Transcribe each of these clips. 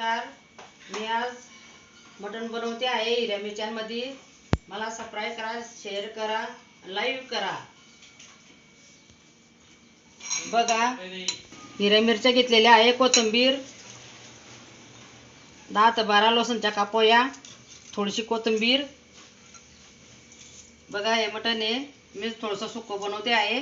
नमस्कार. मी आज मटण बनवते आहे हिरव्या मिरच्यांमध्ये. मला सबस्क्राईब करा, शेअर करा, लाईव्ह करा. बघा, हिरव्या मिरच्या घेतलेल्या आहे, कोथिंबीर 10 ते 12 लसूणच्या कापोया, थोडीशी कोथिंबीर. बघा, हे मटण आहे, मी थोडंसं सुकं बनवते आहे.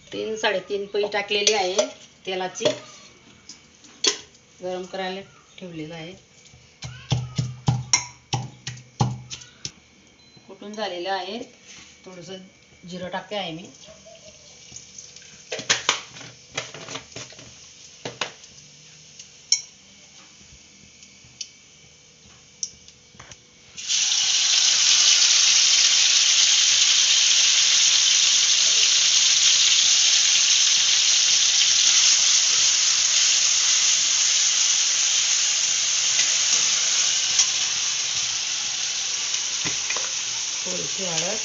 तीन 3.5 पई टाकलेली आहे तेलाची, गरम करायला ठेवलेलं आहे. कुटून झालेलं आहे. थोडंसं जिरं टाकते आहे मी. थोडीशी हळद,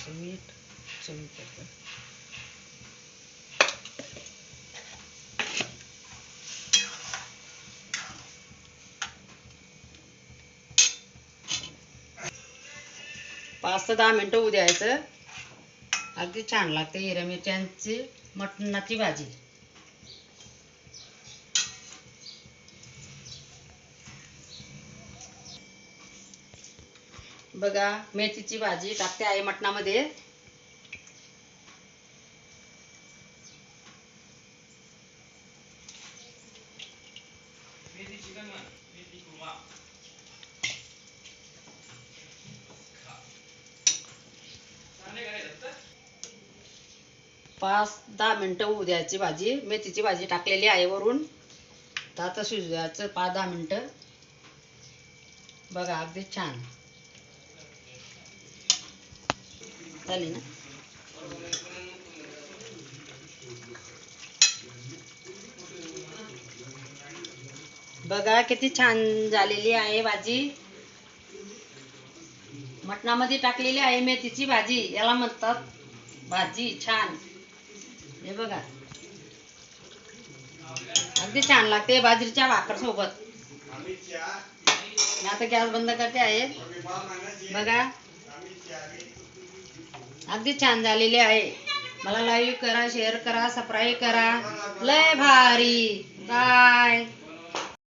मीठ, चवीपुरतं. पाच ते 10 मिनिटं होऊ द्यायचं. अगदी छान लागते हिरव्या मिरच्यांची मटणाची भाजी. बघा, मेथीची भाजी टाकते आहे मटणामध्ये. पाच 10 मिनिटं होऊ द्यायची भाजी. मेथीची भाजी टाकलेली आहे वरून. आता शिजू द्यायचं 5-10 मिनिटं. बघा, अगदी छान झाली ना. बघा, किती छान झालेली आहे भाजी. मटणामध्ये टाकलेली आहे मेथीची भाजी. याला म्हणतात भाजी छान. हे बघा, अगदी छान लागते बाजरीच्या भाकर सोबत. मी आता गॅस बंद करते आहे. बघा, अगदी छान झालेली आहे. मला लाईव्ह करा, शेअर करा, सबस्क्राईब करा. लय भारी. बाय.